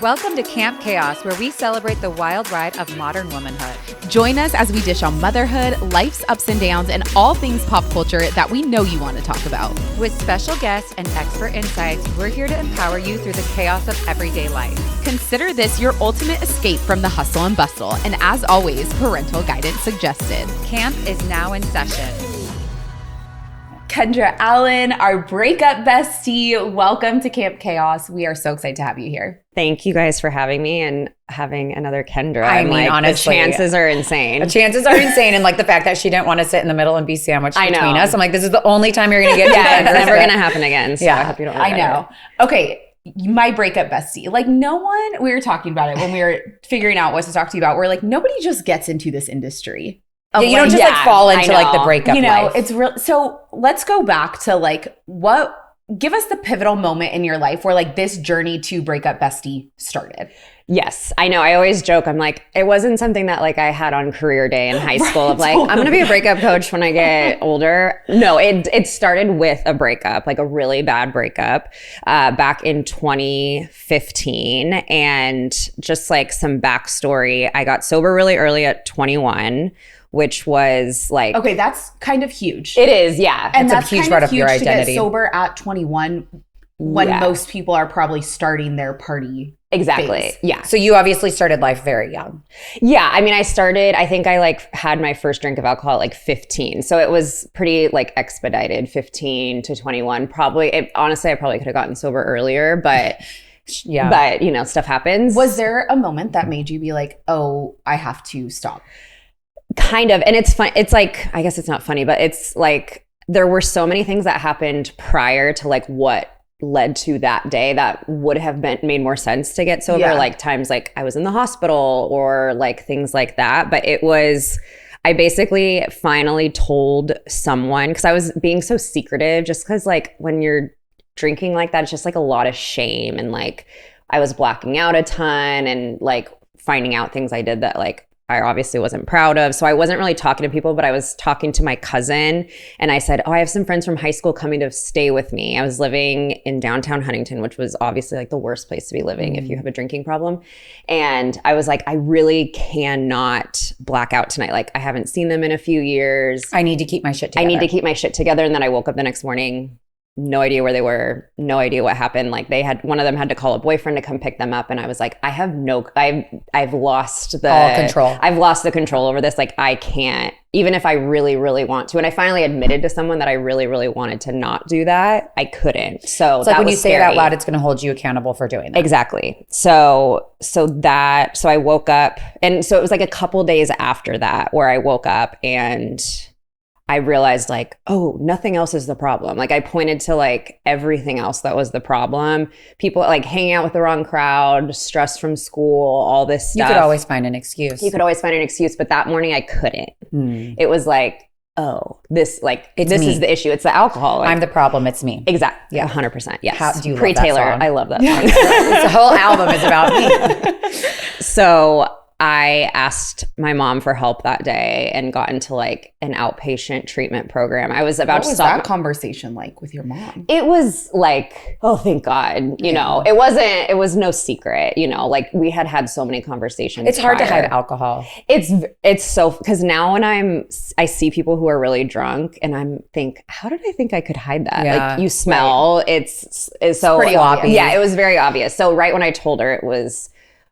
Welcome to Camp Chaos, where we celebrate the wild ride of modern womanhood. Join us as we dish on motherhood, life's ups and downs, and all things pop culture that we know you want to talk about. With special guests and expert insights, we're here to empower you through the chaos of everyday life. Consider this your ultimate escape from the hustle and bustle. And as always, parental guidance suggested. Camp is now in session. Kendra Allen, our Breakup Bestie. Welcome to Camp Chaos. We are so excited to have you here. Thank you guys for having me and having another Kendra. I mean, honestly, the chances are insane. The chances are insane. And like the fact that she didn't want to sit in the middle and be sandwiched between us. I'm like, this is the only time you're going to get to it's never going to happen again. So I hope you don't regret I know. it. Okay. My breakup bestie. Like no one, we were talking about it when we were figuring out what to talk to you about. We're like, nobody just gets into this industry. Yeah, you don't just like fall into like the breakup life. It's real. So let's go back to like give us the pivotal moment in your life where like this journey to Breakup Bestie started. Yes, I know. I always joke. I'm like, it wasn't something that like I had on career day in high school of like, I'm going to be a breakup coach when I get older. No, it started with a breakup, like a really bad breakup back in 2015. And just like some backstory, I got sober really early at 21. Which was like... Okay, that's kind of huge. It is, yeah. And that's a huge part of your identity. To get sober at 21 when most people are probably starting their party Exactly. phase. Yeah. So you obviously started life very young. Yeah. I mean, I think I like had my first drink of alcohol at like 15. So it was pretty like expedited, 15 to 21. Honestly, I probably could have gotten sober earlier, but... Yeah. But, you know, stuff happens. Was there a moment that made you be like, oh, I have to stop? Kind of. And it's fun. It's like, I guess it's not funny, but it's like there were so many things that happened prior to like what led to that day that would have made more sense to get sober. Like times like I was in the hospital or like things like that. But I basically finally told someone because I was being so secretive just because like when you're drinking like that, it's just like a lot of shame. And like I was blacking out a ton and like finding out things I did that like I obviously wasn't proud of. So I wasn't really talking to people, but I was talking to my cousin and I said, I have some friends from high school coming to stay with me. I was living in downtown Huntington, which was obviously like the worst place to be living if you have a drinking problem. And I was like, I really cannot black out tonight. Like I haven't seen them in a few years. I need to keep my shit together. And then I woke up the next morning, no idea where they were, no idea what happened. Like one of them had to call a boyfriend to come pick them up. And I was like, I've lost all control. I've lost the control over this. Like I can't, even if I really, really want to. And I finally admitted to someone that I really, really wanted to not do that. I couldn't. So it's like when you say it out loud, it's going to hold you accountable for doing that. Exactly. So I woke up and so it was like a couple days after that where I woke up and I realized like, oh, nothing else is the problem. Like I pointed to like everything else that was the problem. People like hanging out with the wrong crowd, stress from school, all this stuff. You could always find an excuse. But that morning I couldn't. It was like, oh, this is the issue. It's the alcohol. Like, I'm the problem. It's me. Exactly. Yeah. 100%. Yes. How do you Pre-Taylor. love that song? I love that song. The whole album is about me. So I asked my mom for help that day and got into like an outpatient treatment program. I was about to stop. What was that conversation like with your mom? It was like, oh, thank God. You know, it was no secret, you know, like we had so many conversations. It's hard to hide alcohol. It's so, because now when I see people who are really drunk and how did I think I could hide that? Yeah, like you smell, it's so pretty obvious. Yeah, it was very obvious. So right when I told her, it was,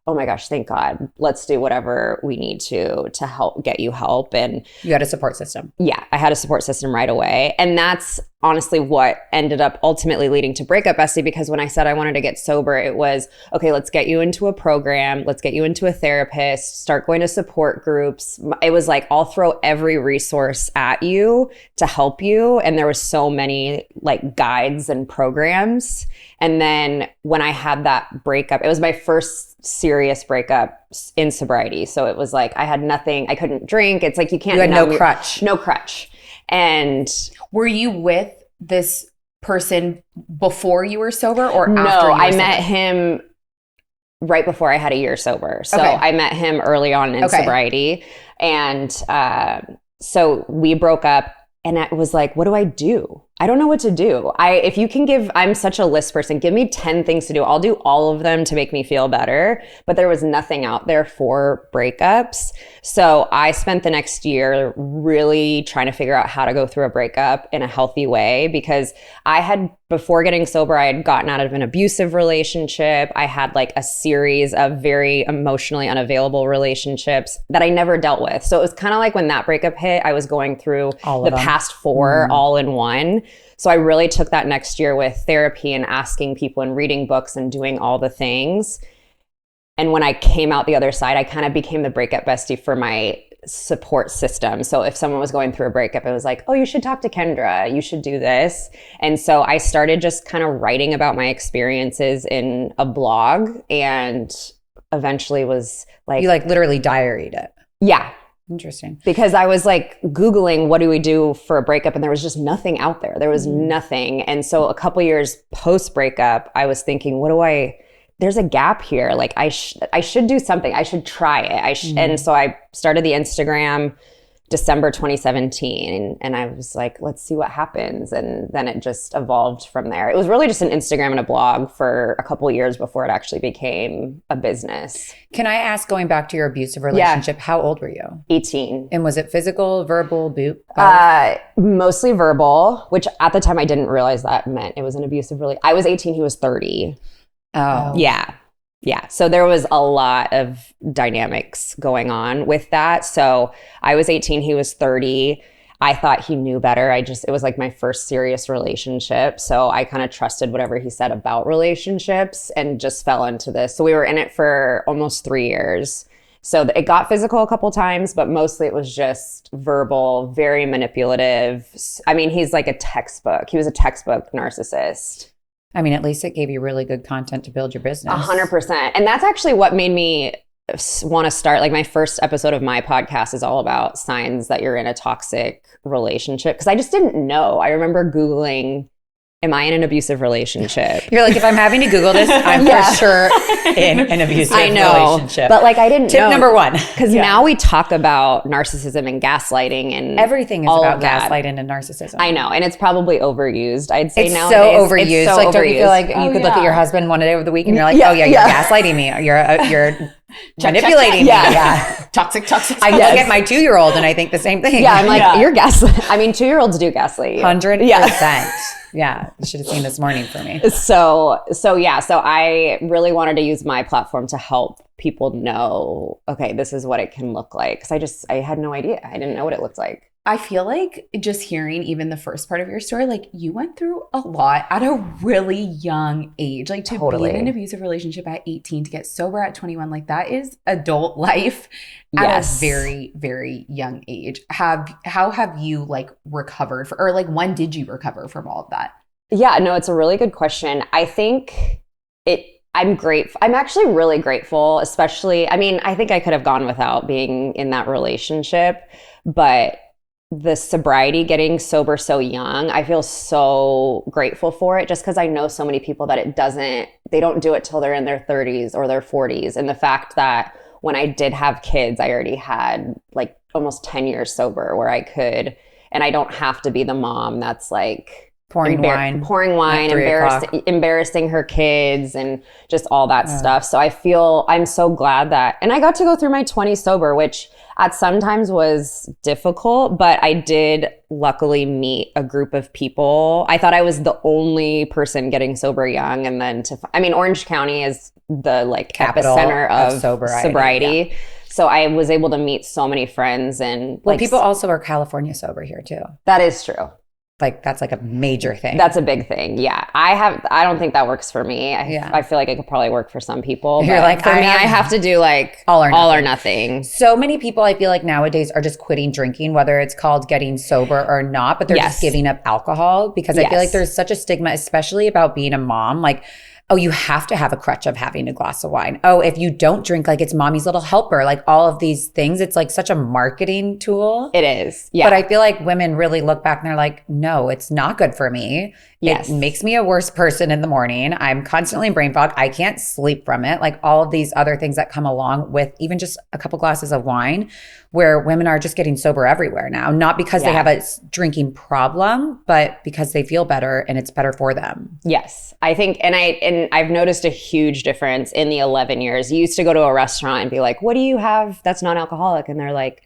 oh my gosh, thank God. Let's do whatever we need to help get you help. And you had a support system. Yeah, I had a support system right away. And that's honestly what ended up ultimately leading to Breakup Bestie, because when I said I wanted to get sober, it was, okay, let's get you into a program. Let's get you into a therapist, start going to support groups. It was like, I'll throw every resource at you to help you. And there was so many like guides and programs. And then when I had that breakup, it was my first serious breakup in sobriety. So it was like, I had nothing, I couldn't drink. It's like, you can't. You had no crutch. No crutch. And were you with this person before you were sober or after you were sober? No, I sober? met him right before I had a year sober. So I met him early on in sobriety. And so we broke up and I was like, what do I do? I don't know what to do. If you can I'm such a list person. Give me 10 things to do. I'll do all of them to make me feel better. But there was nothing out there for breakups. So I spent the next year really trying to figure out how to go through a breakup in a healthy way, because before getting sober, I had gotten out of an abusive relationship. I had like a series of very emotionally unavailable relationships that I never dealt with. So it was kind of like when that breakup hit, I was going through the past 4 all in one. So I really took that next year with therapy and asking people and reading books and doing all the things. And when I came out the other side, I kind of became the breakup bestie for my support system. So if someone was going through a breakup, it was like, oh, you should talk to Kendra, you should do this. And so I started just kind of writing about my experiences in a blog, and eventually was like... You like literally diaried it. Yeah. Interesting. Because I was like Googling, what do we do for a breakup? And there was just nothing out there. There was nothing. And so a couple years post breakup, I was thinking, there's a gap here. Like I should do something. I should try it. And so I started the Instagram December 2017. And I was like, let's see what happens. And then it just evolved from there. It was really just an Instagram and a blog for a couple of years before it actually became a business. Can I ask, going back to your abusive relationship, how old were you? 18. And was it physical, verbal, mostly verbal, which at the time I didn't realize that meant it was an abusive relationship. I was 18, he was 30. Oh. Yeah. Yeah. So there was a lot of dynamics going on with that. So I was 18, he was 30. I thought he knew better. It was like my first serious relationship. So I kind of trusted whatever he said about relationships and just fell into this. So we were in it for almost 3 years. So it got physical a couple times, but mostly it was just verbal, very manipulative. I mean, he was a textbook narcissist. I mean, at least it gave you really good content to build your business. 100%. And that's actually what made me want to start. Like, my first episode of my podcast is all about signs that you're in a toxic relationship, because I just didn't know. I remember Googling, am I in an abusive relationship? You're like, if I'm having to Google this, I'm for sure in an abusive relationship. But I didn't know. Tip number 1. Because now we talk about narcissism and gaslighting and everything is about gaslighting and narcissism. I know. And it's probably overused. I'd say nowadays. So overused. It's so overused. Don't you feel like you could look at your husband one day of the week and you're like, you're gaslighting me. You're manipulating me. Yeah. Toxic. I look at my 2-year-old and I think the same thing. Yeah, I'm like, you're gaslighting. I mean, 2-year-olds do gaslight you. 100%. Yeah, you should have seen this morning for me. So I really wanted to use my platform to help people know, okay, this is what it can look like. Because I had no idea. I didn't know what it looked like. I feel like just hearing even the first part of your story, like you went through a lot at a really young age. Like to be in an abusive relationship at 18, to get sober at 21, like that is adult life at a very, very young age. How have you recovered when did you recover from all of that? Yeah, no, it's a really good question. I think I'm grateful. I'm actually really grateful, especially, I mean, I think I could have gone without being in that relationship, but the sobriety, getting sober so young, I feel so grateful for it, just because I know so many people that they don't do it till they're in their 30s or their 40s. And the fact that when I did have kids, I already had almost 10 years sober where I could, and I don't have to be the mom that's pouring wine, embarrassing her kids and just all that stuff. So I'm so glad that, and I got to go through my 20s sober, which at sometimes was difficult, but I did luckily meet a group of people. I thought I was the only person getting sober young. And then Orange County is the capital epicenter of sobriety. Yeah. So I was able to meet so many friends and people also are California sober here too. That is true. That's a major thing. That's a big thing. Yeah. I don't think that works for me. I feel like it could probably work for some people. You're for me, I have to do all or nothing. So many people I feel like nowadays are just quitting drinking, whether it's called getting sober or not, but they're just giving up alcohol, because I feel like there's such a stigma, especially about being a mom. oh, you have to have a crutch of having a glass of wine. Oh, if you don't drink, like it's mommy's little helper, like all of these things. It's like such a marketing tool. It is. Yeah. But I feel like women really look back and they're like, no, it's not good for me. Yes. It makes me a worse person in the morning. I'm constantly in brain fog. I can't sleep from it. Like all of these other things that come along with even just a couple glasses of wine, where women are just getting sober everywhere now, not because they have a drinking problem, but because they feel better and it's better for them. Yes. I think, and I've noticed a huge difference in the 11 years. You used to go to a restaurant and be like, what do you have that's non-alcoholic? And they're like,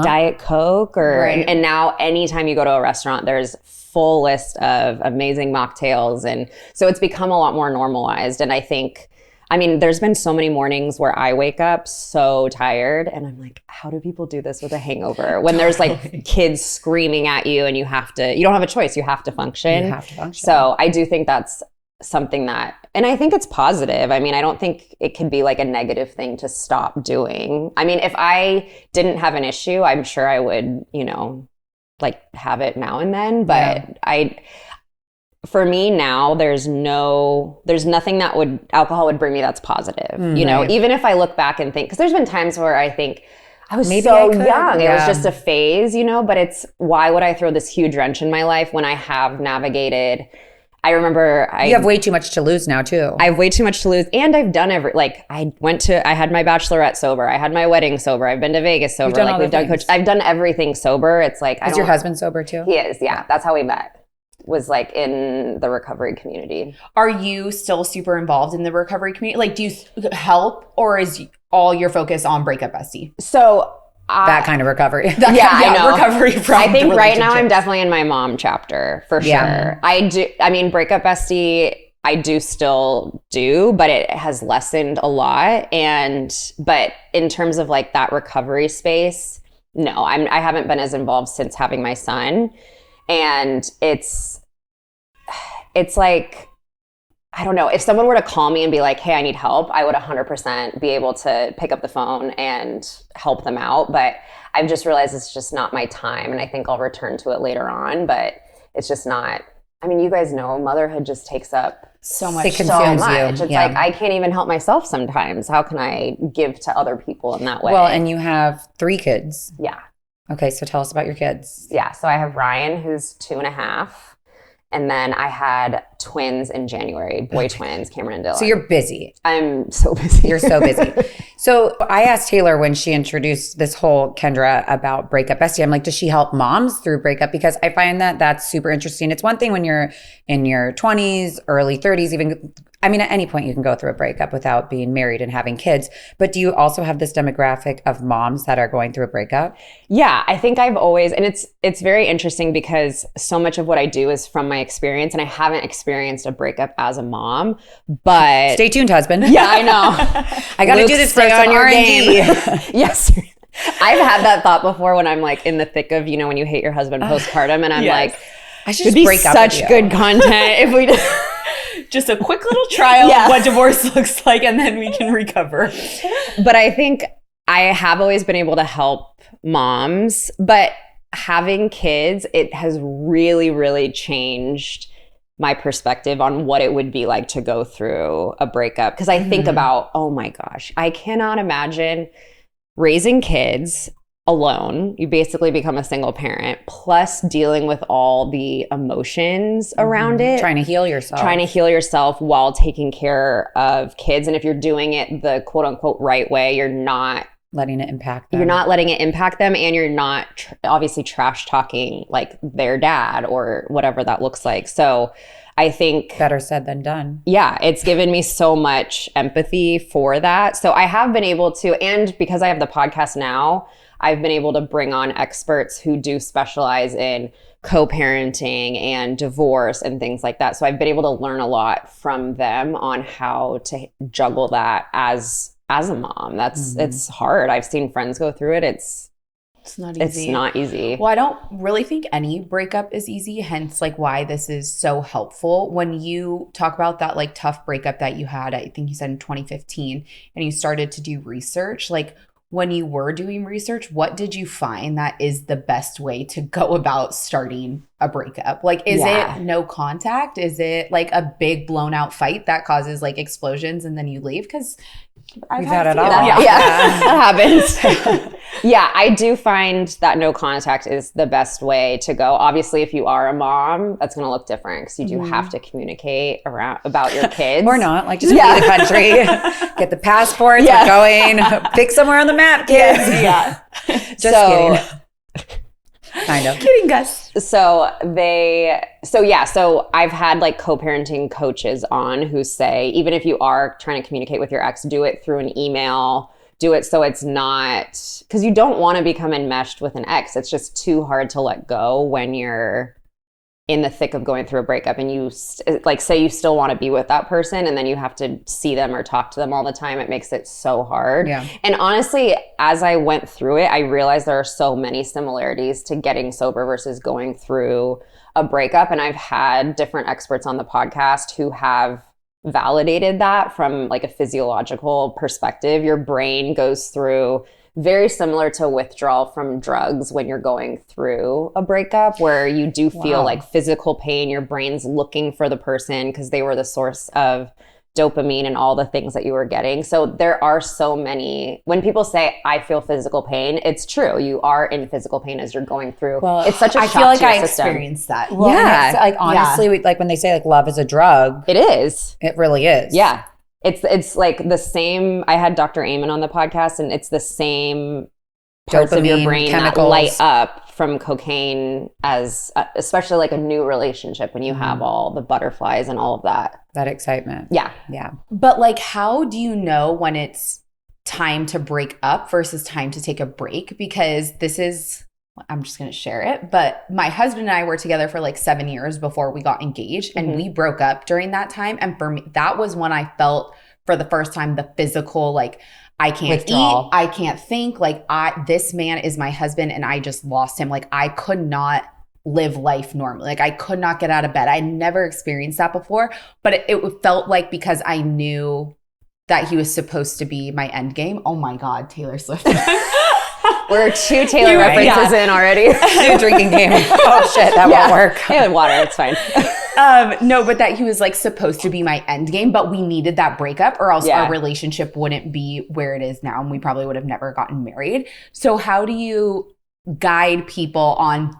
Diet Coke and now anytime you go to a restaurant, there's full list of amazing mocktails. And so it's become a lot more normalized. And I think, there's been so many mornings where I wake up so tired and I'm like, how do people do this with a hangover? When there's like kids screaming at you and you don't have a choice. You have to function. You have to function. So I do think that's something that, and I think it's positive. I don't think it could be like a negative thing to stop doing. If I didn't have an issue, I'm sure I would, like have it now and then. But for me now, there's nothing that alcohol would bring me that's positive. Right. Even if I look back and think, because there's been times where I think I was so young. It was just a phase, but it's, why would I throw this huge wrench in my life when I have navigated? I remember you have way too much to lose now too. I have way too much to lose. And I've done I had my bachelorette sober. I had my wedding sober. I've been to Vegas sober. I've done everything sober. It's like, is your husband sober too? He is. Yeah. That's how we met. Was like in the recovery community. Are you still super involved in the recovery community? Like, do you help, or is all your focus on Breakup Bestie? So that kind of recovery. I know. Recovery from I think right now I'm definitely in my mom chapter for sure. Yeah. I do. Breakup Bestie, I do still do, but it has lessened a lot. But in terms of like that recovery space, no, I haven't been as involved since having my son. And it's like, I don't know, if someone were to call me and be like, hey, I need help, I would 100% be able to pick up the phone and help them out. But I've just realized it's just not my time. And I think I'll return to it later on, but it's just not. You guys know motherhood just takes up so much. It consumes you. It's like, I can't even help myself sometimes. How can I give to other people in that way? Well, and you have 3 kids. Yeah. Okay, so tell us about your kids. Yeah, so I have Ryan, who's 2.5. And then I had twins in January, boy twins, Cameron and Dylan. So you're busy. I'm so busy. You're so busy. So I asked Taylor when she introduced this whole Kendra about Breakup Bestie, I'm like, does she help moms through breakup? Because I find that that's super interesting. It's one thing when you're in your 20s, early 30s, even, at any point you can go through a breakup without being married and having kids. But do you also have this demographic of moms that are going through a breakup? Yeah, I think I've always, and it's very interesting because so much of what I do is from my experience, and I haven't experienced a breakup as a mom, but... Stay tuned, husband. Yeah, I know. I got to do this for some R&D. Yes. I've had that thought before when I'm like in the thick of, when you hate your husband postpartum, and I'm like, I should just break up with you. Such good content if we just a quick little trial of what divorce looks like, and then we can recover. But I think I have always been able to help moms, but having kids, it has really, really changed my perspective on what it would be like to go through a breakup. Because I think about, oh my gosh, I cannot imagine raising kids alone. You basically become a single parent, plus dealing with all the emotions around it. Trying to heal yourself while taking care of kids. And if you're doing it the quote unquote right way, you're not letting it impact them. You're not letting it impact them, and you're not obviously trash talking like their dad or whatever that looks like. So I think better said than done. Yeah, it's given me so much empathy for that. So I have been able to, and because I have the podcast now, I've been able to bring on experts who do specialize in co-parenting and divorce and things like that. So I've been able to learn a lot from them on how to juggle that as a mom. It's hard. I've seen friends go through it. It's not easy. Well, I don't really think any breakup is easy, hence like why this is so helpful. When you talk about that like tough breakup that you had, I think you said in 2015, and you started to do research, like when you were doing research, what did you find that is the best way to go about starting a breakup? Like, is it no contact? Is it like a big blown out fight that causes like explosions and then you leave? Because we've had it all. That happens. Yeah, I do find that no contact is the best way to go. Obviously, if you are a mom, that's going to look different because you do have to communicate about your kids. Or not, like just leave the country, get the passports, we're going, pick somewhere on the map, kids. Yeah. Just kidding. Kind of. Kidding, Gus. So I've had like co-parenting coaches on who say, even if you are trying to communicate with your ex, do it through an email, do it so it's not, because you don't want to become enmeshed with an ex. It's just too hard to let go when you're in the thick of going through a breakup and you say you still want to be with that person and then you have to see them or talk to them all the time. It makes it so hard. Yeah. And honestly, as I went through it, I realized there are so many similarities to getting sober versus going through a breakup. And I've had different experts on the podcast who have validated that from like a physiological perspective. Your brain goes through very similar to withdrawal from drugs when you're going through a breakup, where you do feel like physical pain. Your brain's looking for the person because they were the source of dopamine and all the things that you were getting. So there are so many, when people say, I feel physical pain, it's true. You are in physical pain as you're going through. Well, it's such a shock I feel like to your I system. experienced that. Well, and it's, like honestly, like when they say like love is a drug, It is. it really is. Yeah. It's like the same. I had Dr. Amen on the podcast, and it's the same parts of your Dopamine, brain chemicals. that light up from cocaine, as especially like a new relationship when you have all the butterflies and all of that. That excitement. Yeah. Yeah. But like, how do you know when it's time to break up versus time to take a break? Because this is, I'm just going to share it, but my husband and I were together for like 7 years before we got engaged, and we broke up during that time. And for me, that was when I felt for the first time the physical, like I can't withdrawal. eat, I can't think, like this man is my husband and I just lost him. Like I could not live life normally. Like I could not get out of bed. I never experienced that before, but it felt like because I knew that he was supposed to be my end game. Oh my God, Taylor Swift. We're 2 Taylor references in already. New drinking game. Oh shit, that won't work. Yeah, water, it's fine. No, but that he was like supposed to be my end game, but we needed that breakup or else our relationship wouldn't be where it is now and we probably would have never gotten married. So how do you guide people on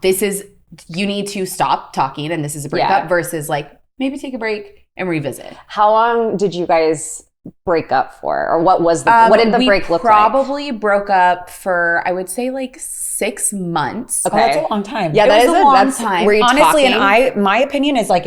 you need to stop talking and this is a breakup versus like maybe take a break and revisit? How long did you guys break up for, or what did the break look like? Probably broke up for, I would say, like 6 months. Okay. Oh, that's a long time. Yeah, that is a long time. Were you honestly, talking? and my opinion is like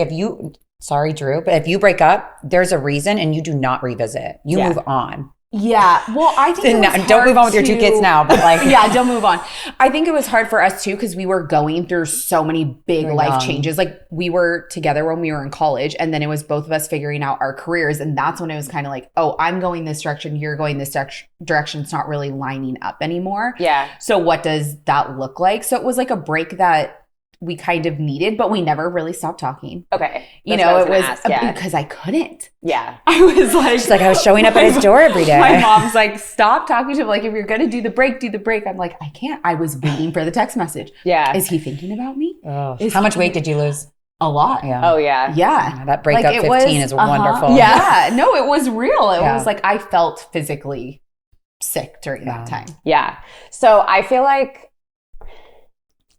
sorry, Drew, but if you break up, there's a reason and you do not revisit. You move on. Yeah. Well, I think don't move on with your 2 kids now, but like don't move on. I think it was hard for us too because we were going through so many big life changes. Like we were together when we were in college, and then it was both of us figuring out our careers, and that's when it was kind of like, oh, I'm going this direction, you're going this direction. It's not really lining up anymore. Yeah. So what does that look like? So it was like a break that we kind of needed, but we never really stopped talking. Okay. You know, it was because I couldn't. Yeah. I was like, she's like, I was showing up at his door every day. My mom's like, stop talking to him. Like, if you're going to do the break, do the break. I'm like, I can't. I was waiting for the text message. Yeah. Is he thinking about me? Oh. How much weight did you lose? A lot. Yeah. Oh, yeah. Yeah. That breakup 15 is wonderful. Yeah. No, it was real. It was like I felt physically sick during that time. Yeah. So I feel like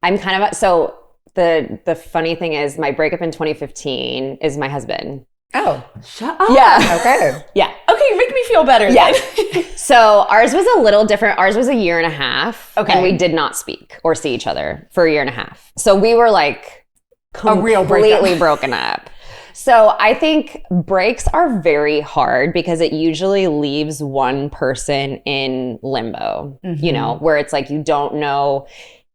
I'm kind of, so the funny thing is my breakup in 2015 is my husband. Oh. Shut up. Yeah. Okay. Yeah. Okay, make me feel better. Yeah. So ours was a little different. Ours was 1.5 years. Okay. And we did not speak or see each other for 1.5 years. So we were like A real breakup. completely broken up. So I think breaks are very hard because it usually leaves one person in limbo, you know, where it's like you don't know.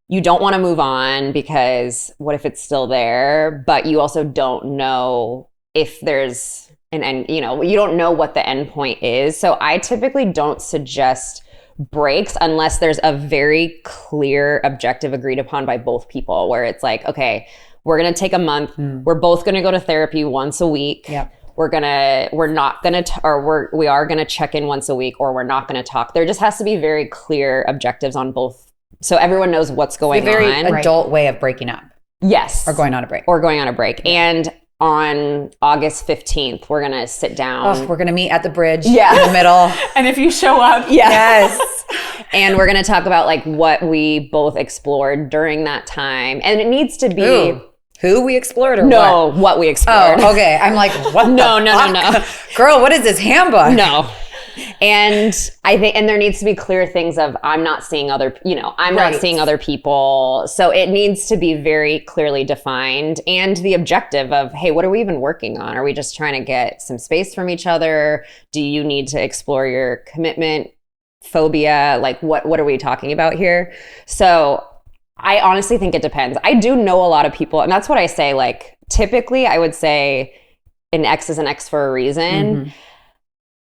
You don't want to move on because what if it's still there? But you also don't know if there's an end, you know, you don't know what the end point is. So I typically don't suggest breaks unless there's a very clear objective agreed upon by both people where it's like, okay, we're going to take a month. We're both going to go to therapy once a week. Yep. we are gonna check in once a week, or we're not gonna talk. There just has to be very clear objectives on both, so everyone knows what's going on. It's a very adult way of breaking up. Yes. Or going on a break. Yeah. And on August 15th, we're gonna sit down. We're gonna meet at the bridge in the middle. And if you show up, yes. And we're gonna talk about like what we both explored during that time, and it needs to be who we explored, or what we explored. Oh, okay. I'm like, what? No. Girl, what is this handbook? No. And I think, and there needs to be clear things of, I'm not seeing other people. So it needs to be very clearly defined, and the objective of, hey, what are we even working on? Are we just trying to get some space from each other? Do you need to explore your commitment phobia? Like what are we talking about here? So I honestly think it depends. I do know a lot of people, and that's what I say, like, typically I would say an ex is an ex for a reason. Mm-hmm.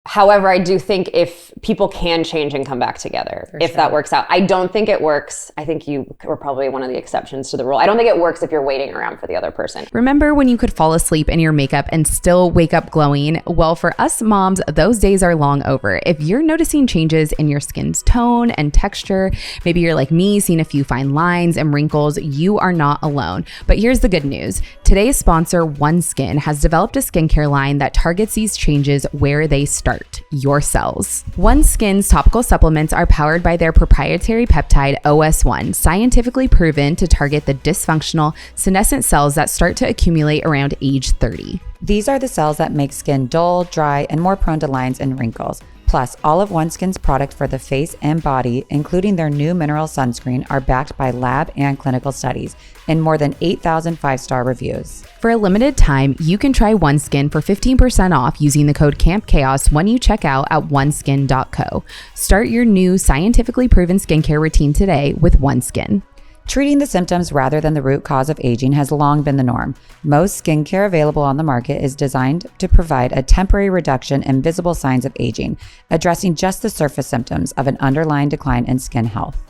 However, I do think if people can change and come back together, that works out. I don't think it works. I think you were probably one of the exceptions to the rule. I don't think it works if you're waiting around for the other person. Remember when you could fall asleep in your makeup and still wake up glowing? Well, for us moms, those days are long over. If you're noticing changes in your skin's tone and texture, maybe you're like me, seeing a few fine lines and wrinkles, you are not alone. But here's the good news. Today's sponsor, OneSkin, has developed a skincare line that targets these changes where they start. Your cells. OneSkin's topical supplements are powered by their proprietary peptide OS1, scientifically proven to target the dysfunctional senescent cells that start to accumulate around age 30. These are the cells that make skin dull, dry, and more prone to lines and wrinkles. Plus, all of OneSkin's products for the face and body, including their new mineral sunscreen, are backed by lab and clinical studies and more than 8,000 five-star reviews. For a limited time, you can try OneSkin for 15% off using the code CAMPCHAOS when you check out at oneskin.co. Start your new scientifically proven skincare routine today with OneSkin. Treating the symptoms rather than the root cause of aging has long been the norm. Most skincare available on the market is designed to provide a temporary reduction in visible signs of aging, addressing just the surface symptoms of an underlying decline in skin health.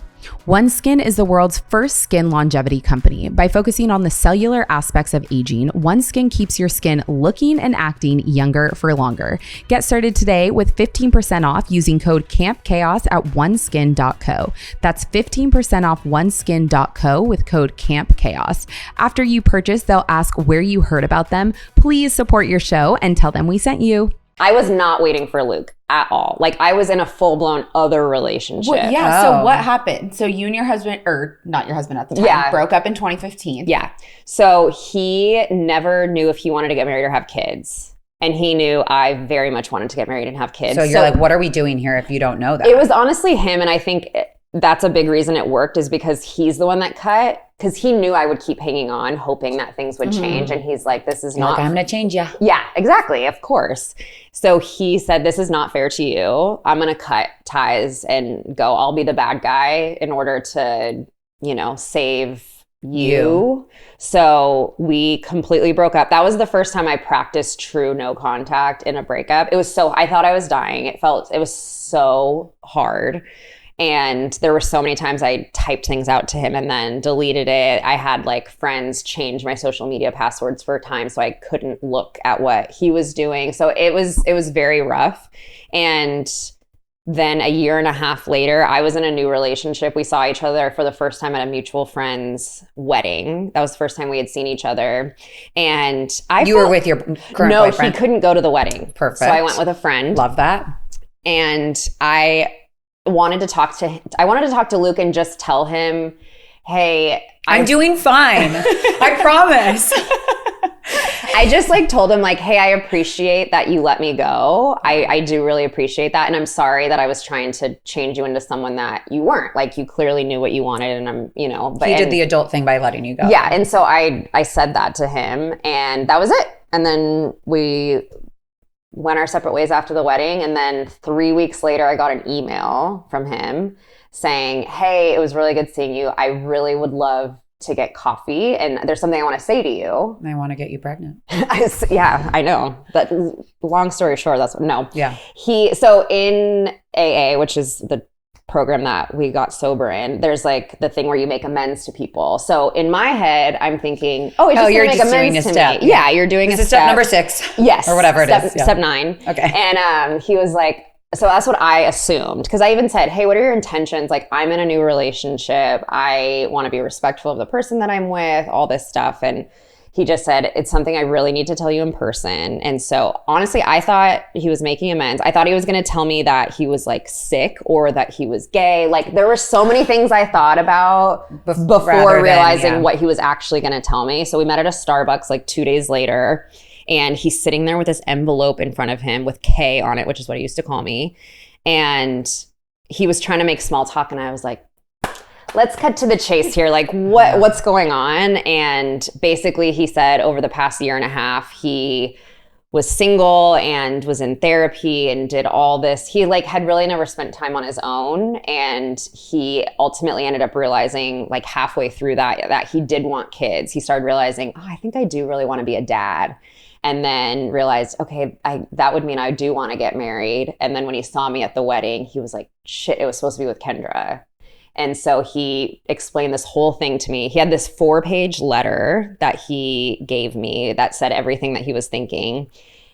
OneSkin is the world's first skin longevity company. By focusing on the cellular aspects of aging, OneSkin keeps your skin looking and acting younger for longer. Get started today with 15% off using code CAMPCHAOS at oneskin.co. That's 15% off oneskin.co with code CAMPCHAOS. After you purchase, they'll ask where you heard about them. Please support your show and tell them we sent you. I was not waiting for Luke at all. Like, I was in a full-blown other relationship. Well, yeah. So what happened? So you and your husband, or not your husband at the time, broke up in 2015. Yeah. So he never knew if he wanted to get married or have kids. And he knew I very much wanted to get married and have kids. So you're like, what are we doing here if you don't know that? It was honestly him. And I think that's a big reason it worked, is because he's the one that cut. Because he knew I would keep hanging on, hoping that things would change. And he's like, this is not... I'm going to change you. Yeah, exactly. Of course. So he said, this is not fair to you. I'm going to cut ties and go. I'll be the bad guy in order to, save you. So we completely broke up. That was the first time I practiced true no contact in a breakup. I thought I was dying. It was so hard. And there were so many times I typed things out to him and then deleted it. I had like friends change my social media passwords for a time so I couldn't look at what he was doing. So it was very rough. And then a year and a half later, I was in a new relationship. We saw each other for the first time at a mutual friend's wedding. That was the first time we had seen each other. And You were with your current boyfriend? No, he couldn't go to the wedding. Perfect. So I went with a friend. Love that. And I wanted to talk to Luke and just tell him, hey, I'm doing fine. I promise. I just told him hey, I appreciate that you let me go. I do really appreciate that. And I'm sorry that I was trying to change you into someone that you weren't. You clearly knew what you wanted, and He did the adult thing by letting you go. Yeah. And so I said that to him, and that was it. And then we went our separate ways after the wedding. And then 3 weeks later, I got an email from him saying, hey, it was really good seeing you. I really would love to get coffee. And there's something I want to say to you. I want to get you pregnant. Yeah, I know. But long story short, Yeah. So So in AA, which is the program that we got sober in, there's like the thing where you make amends to people. So in my head, I'm thinking, oh, it's just you're gonna make just amends doing a to step. me. Yeah, you're doing This a is step number 6. Yes. Or whatever it is. Yeah. Step 9. Okay. And he was like, so that's what I assumed. Because I even said, hey, what are your intentions? Like, I'm in a new relationship. I want to be respectful of the person that I'm with, all this stuff. And he just said, it's something I really need to tell you in person. And so honestly, I thought he was making amends. I thought he was going to tell me that he was like sick or that he was gay. Like there were so many things I thought about before realizing what he was actually going to tell me. So we met at a Starbucks like 2 days later, and he's sitting there with this envelope in front of him with K on it, which is what he used to call me. And he was trying to make small talk, and I was like, let's cut to the chase here. Like what's going on? And basically he said over the past year and a half, he was single and was in therapy and did all this. He like had really never spent time on his own. And he ultimately ended up realizing like halfway through that he did want kids. He started realizing, oh, I think I do really want to be a dad. And then realized, okay, that would mean I do want to get married. And then when he saw me at the wedding, he was like, shit, it was supposed to be with Kendra. And so he explained this whole thing to me. He had this 4-page letter that he gave me that said everything that he was thinking.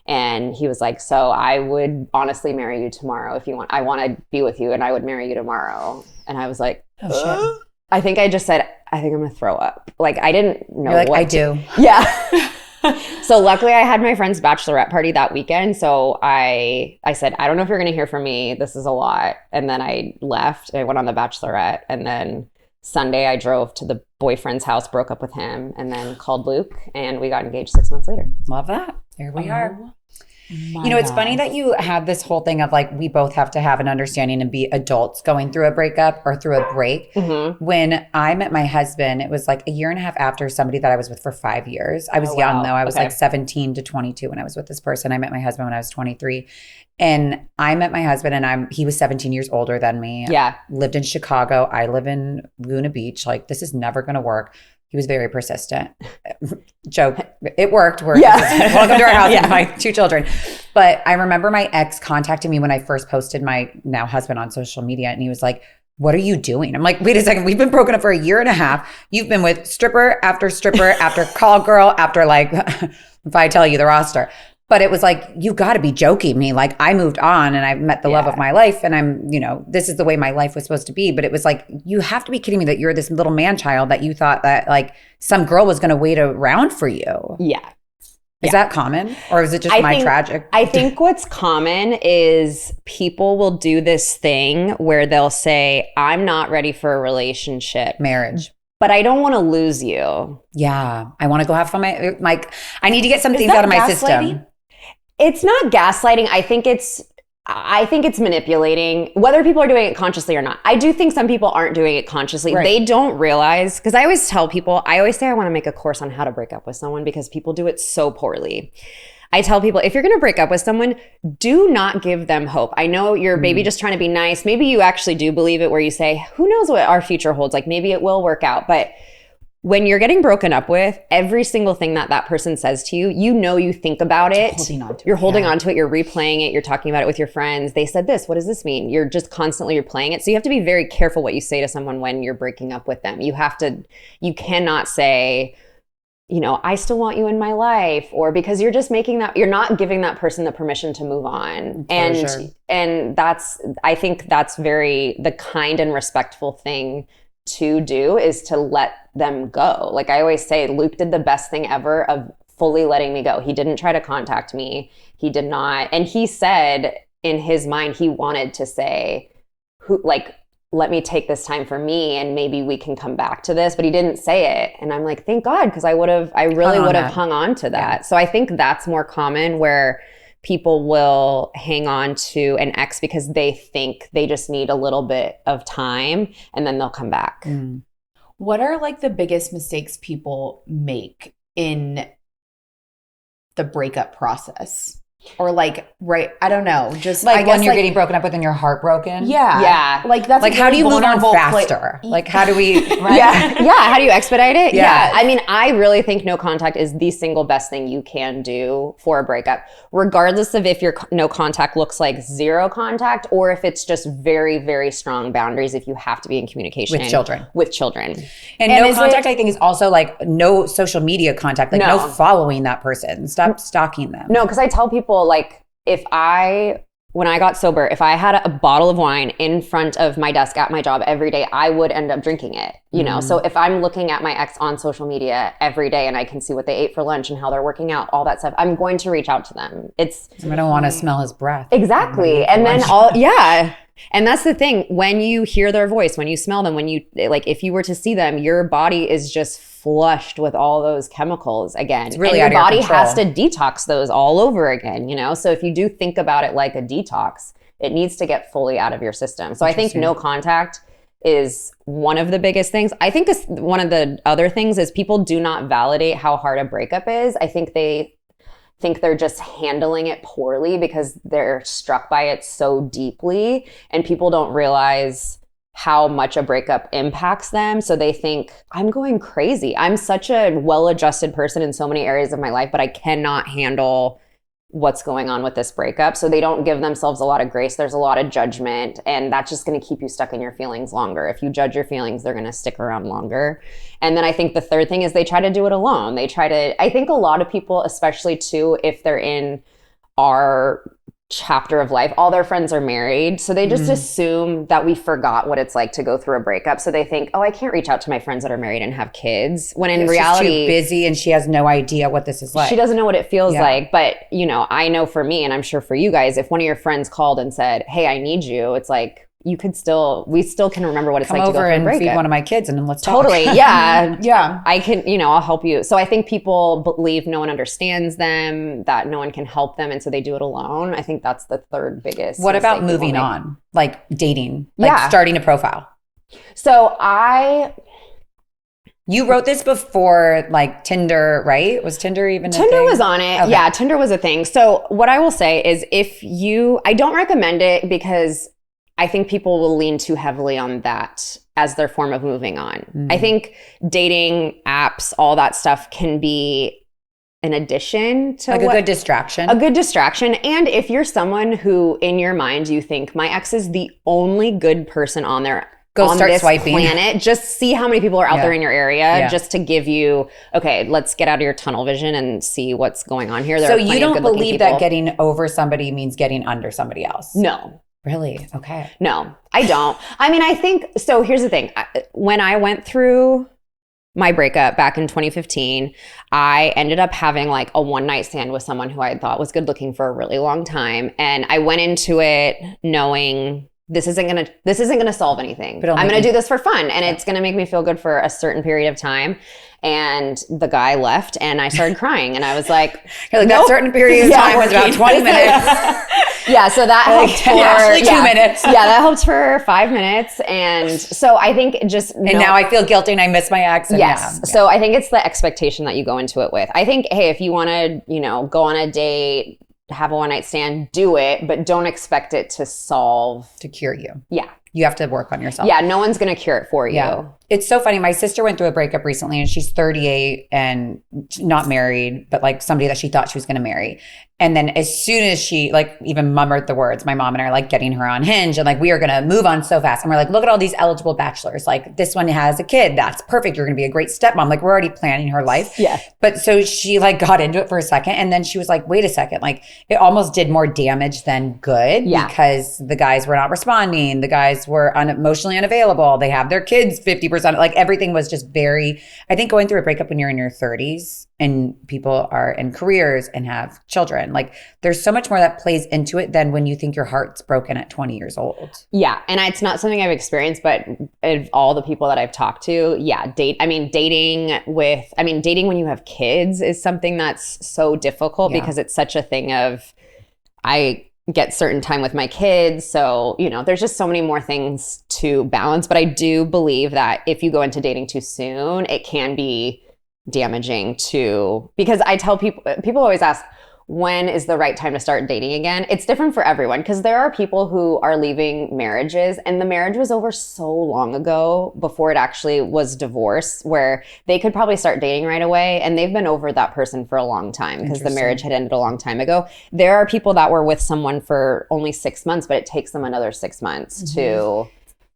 And he was like, so I would honestly marry you tomorrow if you want. I want to be with you and I would marry you tomorrow. And I was like, oh, shit. I think I just said, I think I'm going to throw up. Like, I didn't know what I do. Yeah. So luckily I had my friend's bachelorette party that weekend. So I said, I don't know if you're going to hear from me. This is a lot. And then I left. I went on the bachelorette. And then Sunday I drove to the boyfriend's house, broke up with him, and then called Luke, and we got engaged 6 months later. Love that. There we are. It's funny that you had this whole thing of like, we both have to have an understanding and be adults going through a breakup or through a break. Mm-hmm. When I met my husband, it was like a year and a half after somebody that I was with for 5 years. I was young though. I was like 17 to 22 when I was with this person. I met my husband when I was 23. And I met my husband and he was 17 years older than me. Yeah. Lived in Chicago. I live in Laguna Beach. Like, this is never going to work. He was very persistent. Joke. It worked. Yeah. Welcome to our house with my 2 children. But I remember my ex contacting me when I first posted my now husband on social media. And he was like, what are you doing? I'm like, wait a second. We've been broken up for a year and a half. You've been with stripper after call girl after like, if I tell you the roster. But it was like, you got to be joking me. Like, I moved on and I met the love of my life. And I'm, this is the way my life was supposed to be. But it was like, you have to be kidding me that you're this little man child that you thought that like some girl was going to wait around for you. Yeah. Is that common? Or is it just tragic? I think what's common is people will do this thing where they'll say, I'm not ready for a relationship. Marriage. But I don't want to lose you. Yeah. I want to go have fun. I need to get some things out of my system. It's not gaslighting. I think it's manipulating, whether people are doing it consciously or not. I do think some people aren't doing it consciously. Right. They don't realize, because I always tell people, I always say I want to make a course on how to break up with someone because people do it so poorly. I tell people, if you're going to break up with someone, do not give them hope. I know you're maybe just trying to be nice. Maybe you actually do believe it where you say, who knows what our future holds? Like maybe it will work out. But when you're getting broken up with, every single thing that person says to you, you think about it. You're holding on to it. You're replaying it. You're talking about it with your friends. They said this. What does this mean? You're just constantly replaying it. So you have to be very careful what you say to someone when you're breaking up with them. You cannot say, I still want you in my life, or because you're just you're not giving that person the permission to move on. And I think that's the kind and respectful thing to do is to let them go. Like I always say, Luke did the best thing ever of fully letting me go. He didn't try to contact me. He did not. And he said in his mind, he wanted to say, let me take this time for me and maybe we can come back to this, but he didn't say it. And I'm like, thank God, because I really would have hung on to that. Yeah. So I think that's more common where people will hang on to an ex because they think they just need a little bit of time and then they'll come back. Mm. What are like the biggest mistakes people make in the breakup process? Or like, I don't know. Just like I guess when you're getting broken up with and your heart broken. Yeah. Like that's like, how do you move on faster? Like, how do we, right? Yeah. How do you expedite it? Yeah. I mean, I really think no contact is the single best thing you can do for a breakup, regardless of if your no contact looks like zero contact or if it's just very, very strong boundaries if you have to be in communication. With children. And no contact, I think, is also like no social media contact, like no following that person. Stop stalking them. No, because I tell people, like, when I got sober, if I had a bottle of wine in front of my desk at my job every day, I would end up drinking it, you know? So if I'm looking at my ex on social media every day and I can see what they ate for lunch and how they're working out, all that stuff, I'm going to reach out to them. I'm going to want to smell his breath. Exactly. And then and that's the thing. When you hear their voice, when you smell them, when you, like, if you were to see them, your body is just flushed with all those chemicals again. It's really and your body has to detox those all over again, you know? So if you do think about it like a detox, it needs to get fully out of your system. So I think no contact is one of the biggest things. I think one of the other things is people do not validate how hard a breakup is. I think they think they're just handling it poorly because they're struck by it so deeply, and people don't realize how much a breakup impacts them. So they think, I'm going crazy. I'm such a well-adjusted person in so many areas of my life, but I cannot handle what's going on with this breakup. So they don't give themselves a lot of grace. There's a lot of judgment, and that's just going to keep you stuck in your feelings longer. If you judge your feelings, they're going to stick around longer. And then I think the third thing is they try to do it alone. I think a lot of people, especially too, if they're in our chapter of life, all their friends are married, so they just assume that we forgot what it's like to go through a breakup. So they think, oh, I can't reach out to my friends that are married and have kids, when in reality she's too busy and she has no idea what this is like. She doesn't know what it feels like. But you know, I know for me, and I'm sure for you guys, if one of your friends called and said, hey, I need you, it's like, we still can remember what it's like to go through a breakup. Come over and feed one of my kids and then let's talk. Totally, yeah. I can, I'll help you. So I think people believe no one understands them, that no one can help them, and so they do it alone. I think that's the third biggest. What about moving on? Like dating, like starting a profile? So you wrote this before like Tinder, right? Was Tinder even a thing? Tinder was on it. Okay. Yeah, Tinder was a thing. So what I will say is I don't recommend it because I think people will lean too heavily on that as their form of moving on. I think dating apps, all that stuff can be an addition to like a good distraction. A good distraction. And if you're someone who in your mind you think my ex is the only good person on there, go start swiping. Planet, just see how many people are out there in your area, just to give you, okay, let's get out of your tunnel vision and see what's going on here. So you don't believe that getting over somebody means getting under somebody else? No. Really? Okay. No, I don't. I mean, I think, so here's the thing. When I went through my breakup back in 2015, I ended up having like a one night stand with someone who I thought was good looking for a really long time. And I went into it knowing this isn't gonna solve anything. But I'm gonna do this for fun, and it's gonna make me feel good for a certain period of time. And the guy left, and I started crying, and I was like, nope. That certain period of time was about 20 minutes. Yeah, so that helped for actually 2 minutes. Yeah, that helped for 5 minutes, and so I think now I feel guilty and I miss my ex. And yes, so I think it's the expectation that you go into it with. I think, hey, if you want to, go on a date, have a one night stand, do it, but don't expect it to cure you. Yeah. You have to work on yourself. Yeah, no one's going to cure it for you. Yeah. It's so funny. My sister went through a breakup recently, and she's 38 and not married, but like somebody that she thought she was going to marry. And then as soon as she like even murmured the words, my mom and I are like getting her on Hinge, and like we are going to move on so fast. And we're like, look at all these eligible bachelors. Like this one has a kid. That's perfect. You're going to be a great stepmom. Like we're already planning her life. Yeah. But so she like got into it for a second, and then she was like, wait a second. Like it almost did more damage than good because the guys were not responding. The guys were emotionally unavailable. They have their kids 50%. Like everything was just I think going through a breakup when you're in your 30s and people are in careers and have children, like there's so much more that plays into it than when you think your heart's broken at 20 years old. Yeah. And it's not something I've experienced, but of all the people that I've talked to, dating when you have kids is something that's so difficult because it's such a thing of, I get certain time with my kids. So, there's just so many more things to balance. But I do believe that if you go into dating too soon, it can be damaging because I tell people always ask, when is the right time to start dating again? It's different for everyone because there are people who are leaving marriages and the marriage was over so long ago before it actually was divorce, where they could probably start dating right away and they've been over that person for a long time because the marriage had ended a long time ago. There are people that were with someone for only 6 months, but it takes them another 6 months to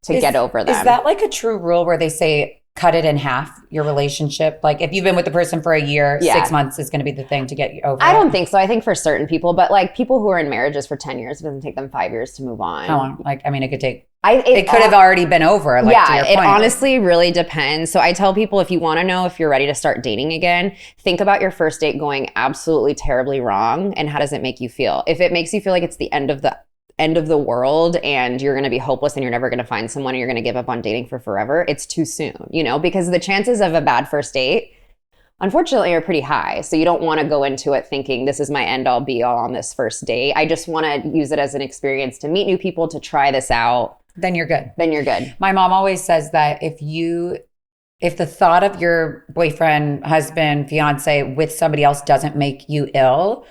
get over them. Is that like a true rule where they say cut it in half, your relationship? Like if you've been with the person for a year, 6 months is going to be the thing to get you over I don't think so. I think for certain people, but like people who are in marriages for 10 years, it doesn't take them 5 years to move on. How long? Like, I mean, it could take, it could have already been over. Like, to your point. It honestly really depends. So I tell people, if you want to know if you're ready to start dating again, think about your first date going absolutely terribly wrong and how does it make you feel? If it makes you feel like it's the end of the world and you're going to be hopeless and you're never going to find someone and you're going to give up on dating for forever, it's too soon, because the chances of a bad first date, unfortunately, are pretty high. So you don't want to go into it thinking this is my end all be all on this first date. I just want to use it as an experience to meet new people, to try this out. Then you're good. My mom always says that if the thought of your boyfriend, husband, fiance with somebody else doesn't make you ill,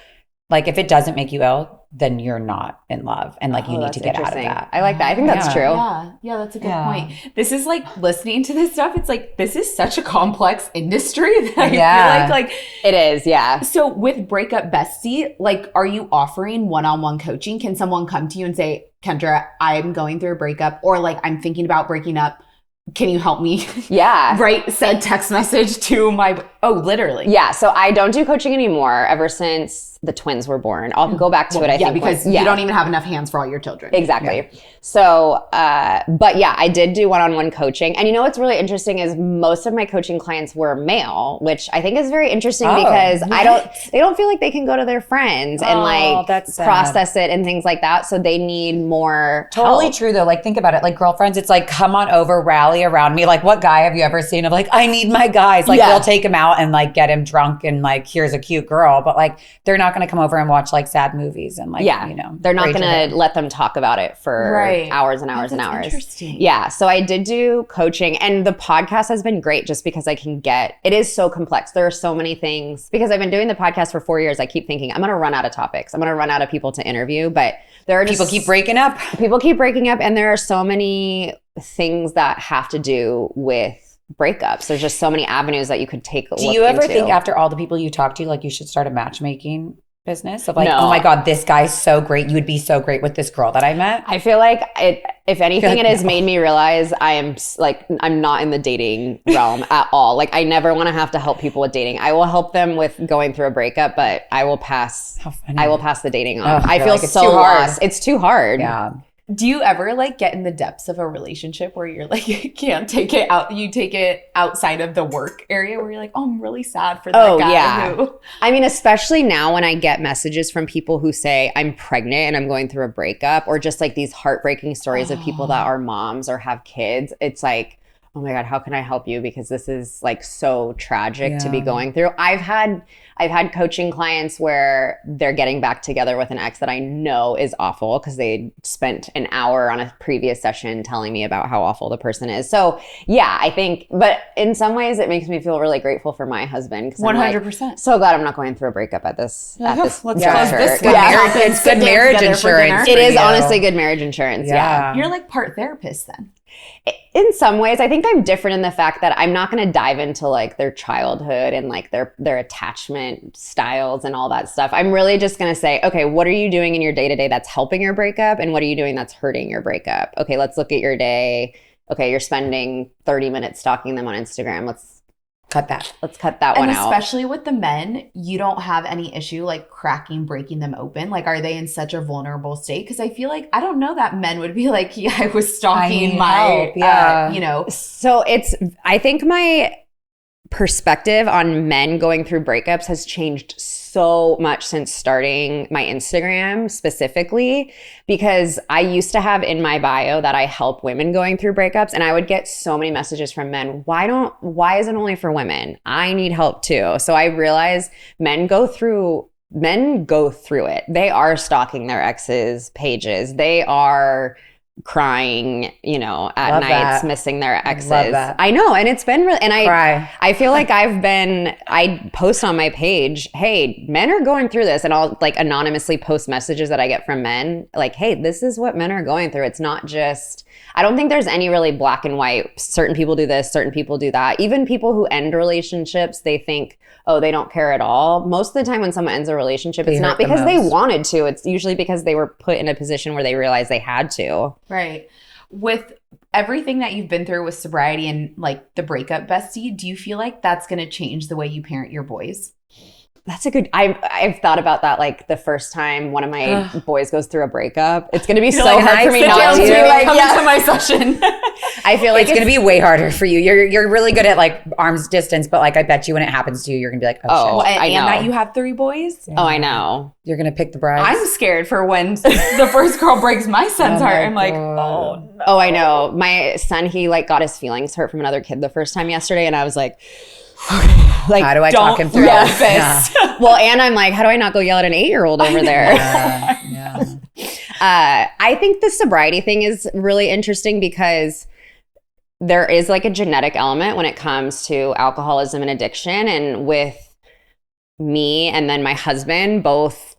like if it doesn't make you ill, then you're not in love. And like you need to get out of that. I like that. I think that's true. Yeah, that's a good point. This is like listening to this stuff. It's like, this is such a complex industry that I feel like it is. Yeah. So with Breakup Bestie, like, are you offering one-on-one coaching? Can someone come to you and say, Kendra, I'm going through a breakup, or like, I'm thinking about breaking up. Can you help me? Yeah. Send text message to literally. Yeah. So I don't do coaching anymore ever since the twins were born. I'll go back to it. I think because you don't even have enough hands for all your children. Exactly. Yeah. So, but yeah, I did do one-on-one coaching. And what's really interesting is most of my coaching clients were male, which I think is very interesting because they don't feel like they can go to their friends and process it and things like that. So they need more Totally help. True though. Like think about it. Like girlfriends, it's like, come on over, rally around me. Like what guy have you ever seen of like, I need my guys. Like we'll take him out and like get him drunk and like, here's a cute girl. But like, they're not going to come over and watch like sad movies and like, they're not going to let them talk about it for hours and hours and hours. Interesting. Yeah. So I did do coaching and the podcast has been great just because it is so complex. There are so many things because I've been doing the podcast for 4 years. I keep thinking I'm going to run out of topics. I'm going to run out of people to interview, but there are people keep breaking up. People keep breaking up and there are so many things that have to do with breakups. There's just so many avenues that you could take a look into. Do you ever think after all the people you talk to, like you should start a matchmaking business of like, no. Oh my God, this guy's so great. You would be so great with this girl that I met. I feel like if anything, it has made me realize I'm not in the dating realm at all. Like I never want to have to help people with dating. I will help them with going through a breakup, but I will pass the dating off. I feel like so lost. It's too hard. Yeah. Do you ever like get in the depths of a relationship where you're like, you can't take it out, you take it outside of the work area where you're like, oh, I'm really sad for that guy. Yeah. I mean, especially now when I get messages from people who say I'm pregnant and I'm going through a breakup, or just like these heartbreaking stories of people that are moms or have kids. It's like, oh my God, how can I help you? Because this is like so tragic to be going through. I've had coaching clients where they're getting back together with an ex that I know is awful because they spent an hour on a previous session telling me about how awful the person is. So yeah, I think, but in some ways it makes me feel really grateful for my husband. 100%. Like, so glad I'm not going through a breakup at this Let's juncture. this it's good marriage insurance. It is honestly good marriage insurance. Yeah. You're like part therapist then. In some ways, I think I'm different in the fact that I'm not going to dive into like their childhood and like their attachment styles and all that stuff. I'm really just going to say, okay, what are you doing in your day-to-day that's helping your breakup? And what are you doing that's hurting your breakup? Okay, let's look at your day. Okay, you're spending 30 minutes stalking them on Instagram. Let's cut that one out. And especially with the men, you don't have any issue like breaking them open. Like, are they in such a vulnerable state? Because I feel like, I don't know that men would be like, yeah, I was stalking So I think my perspective on men going through breakups has changed so much since starting my Instagram specifically, because I used to have in my bio that I help women going through breakups, and I would get so many messages from men. Why is it only for women? I need help too. So I realized men go through it. They are stalking their exes' pages. They are crying, you know, at Love nights, that. missing their exes. Love that. I know. And it's been really, and Cry. I feel like I post on my page, hey, men are going through this. And I'll like anonymously post messages that I get from men like, hey, this is what men are going through. It's not just, I don't think there's any really black and white. Certain people do this, certain people do that. Even people who end relationships, they think, oh, they don't care at all. Most of the time when someone ends a relationship, it's not because they wanted to. It's usually because they were put in a position where they realized they had to. Right. With everything that you've been through with sobriety and like the breakup bestie, do you feel like that's going to change the way you parent your boys? That's a good, I've thought about that like the first time one of my boys goes through a breakup. It's going to be so hard for me not to. Like, come into my session. I feel like it's going to be way harder for you. You're really good at like arm's distance, but like I bet you when it happens to you, you're going to be like, oh shit. And that you have 3 boys? Yeah. Oh, I know. You're going to pick the bride. I'm scared for when the first girl breaks my son's heart. I'm like, oh no. Oh, I know. My son, he like got his feelings hurt from another kid the first time yesterday. And I was like, like, how do I talk him through this? Yeah. Well, and I'm like, how do I not go yell at an 8-year-old over there? I think the sobriety thing is really interesting because there is like a genetic element when it comes to alcoholism and addiction. And with me and then my husband both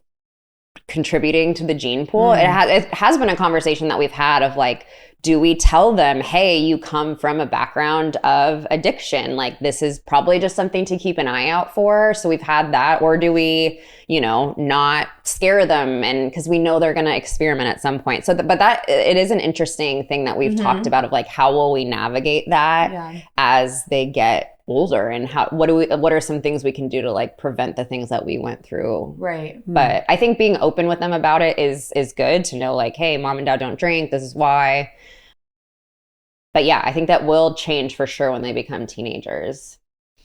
contributing to the gene pool, it has been a conversation that we've had of like, do we tell them, hey, you come from a background of addiction? Like, this is probably just something to keep an eye out for. So we've had that. Or do we, you know, not scare them? And because we know they're going to experiment at some point. So, but that, it is an interesting thing that we've talked about of like, how will we navigate that as they get older, and what are some things we can do to like prevent the things that we went through? Right. But I think being open with them about it is good to know, like, hey, mom and dad don't drink, this is why. But yeah, I think that will change for sure when they become teenagers.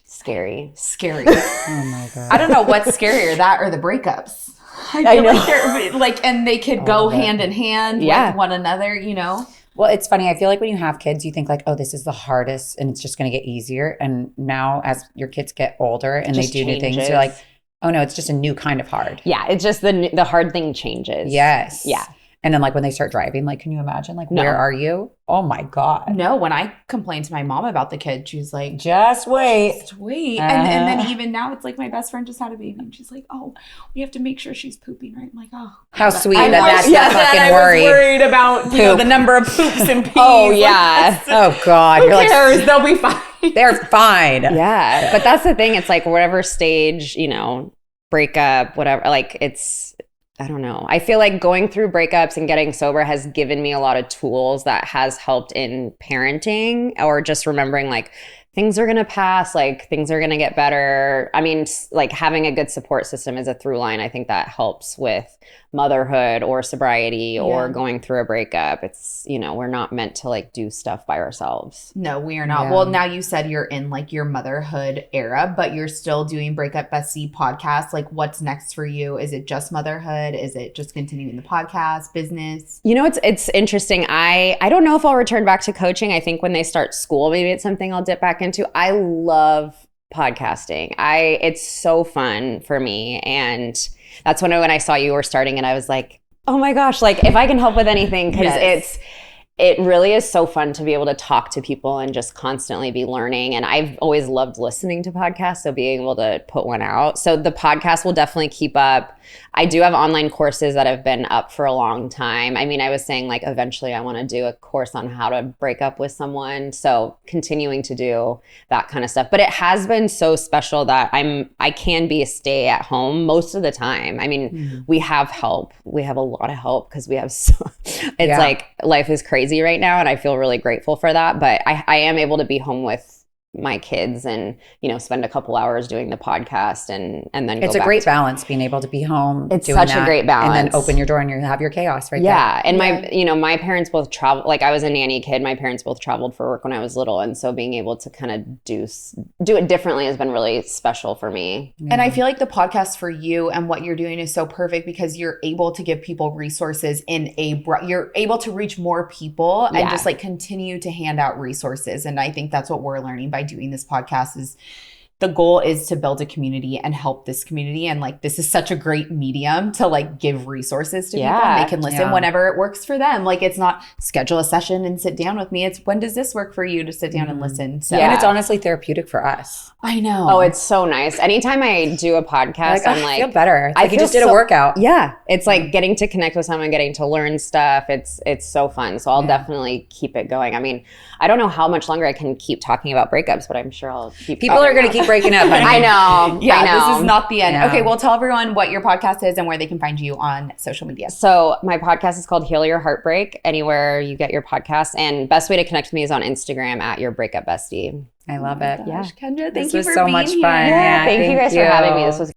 Scary. Oh my God. I don't know what's scarier, that or the breakups. I know. Like they're like, and they could go hand in hand with one another, you know? Well, it's funny. I feel like when you have kids, you think like, oh, this is the hardest and it's just going to get easier. And now as your kids get older and they do new things, you're like, oh no, it's just a new kind of hard. Yeah, it's just the hard thing changes. Yes. Yeah. And then like when they start driving, like, can you imagine? Like, where are you? Oh my God. No, when I complained to my mom about the kid, she's like, just wait. Just wait. And then even now it's like my best friend just had a baby and she's like, oh, we have to make sure she's pooping, right? I'm like, oh. How sweet that's your fucking worry. I was worried about, you know, the number of poops and pees. Oh, yeah. Like, oh God. Who cares? Like, they'll be fine. They're fine. Yeah. But that's the thing. It's like whatever stage, you know, breakup, whatever, like I don't know. I feel like going through breakups and getting sober has given me a lot of tools that has helped in parenting, or just remembering like things are going to pass, like things are going to get better. I mean, like having a good support system is a through line. I think that helps with motherhood or sobriety or going through a breakup. It's, you know, we're not meant to like do stuff by ourselves. No, we are not. Yeah. Well, now you said you're in like your motherhood era, but you're still doing Breakup Bestie podcast. Like, what's next for you? Is it just motherhood? Is it just continuing the podcast, business? You know, it's interesting. I don't know if I'll return back to coaching. I think when they start school, maybe it's something I'll dip back into. I love podcasting. It's so fun for me. And that's when I saw you were starting and I was like, oh my gosh, like if I can help with anything, because it really is so fun to be able to talk to people and just constantly be learning. And I've always loved listening to podcasts, so being able to put one out. So the podcast will definitely keep up. I do have online courses that have been up for a long time. I mean, I was saying like eventually I want to do a course on how to break up with someone. So continuing to do that kind of stuff. But it has been so special that I can be a stay at home most of the time. I mean, we have help. We have a lot of help because we have like life is crazy right now and I feel really grateful for that. But I am able to be home with my kids and, you know, spend a couple hours doing the podcast and then it's a great balance being able to be home. It's such a great balance. And then open your door and you have your chaos right there. Yeah. And my parents both travel, like I was a nanny kid. My parents both traveled for work when I was little. And so being able to kind of do it differently has been really special for me. Yeah. And I feel like the podcast for you and what you're doing is so perfect because you're able to give people resources you're able to reach more people and just like continue to hand out resources. And I think that's what we're learning by doing this podcast is the goal is to build a community and help this community. And like, this is such a great medium to like give resources to people. And they can listen whenever it works for them. Like, it's not schedule a session and sit down with me. It's when does this work for you to sit down and listen? So, and it's honestly therapeutic for us. I know. Oh, it's so nice. Anytime I do a podcast, I'm like, I feel better. It's I like you just did a workout. Yeah. It's like getting to connect with someone, getting to learn stuff. It's so fun. So I'll definitely keep it going. I mean, I don't know how much longer I can keep talking about breakups, but I'm sure I'll keep. People are going to keep breaking up. I know. Yeah, I know. this is not the end. Yeah. Okay, well, tell everyone what your podcast is and where they can find you on social media. So my podcast is called Heal Your Heartbreak, anywhere you get your podcasts. And best way to connect with me is on Instagram at your Breakup Bestie. I love it. Gosh, Kendra, thank This you was for so being much here. fun. Yeah, thank you guys for having me. This was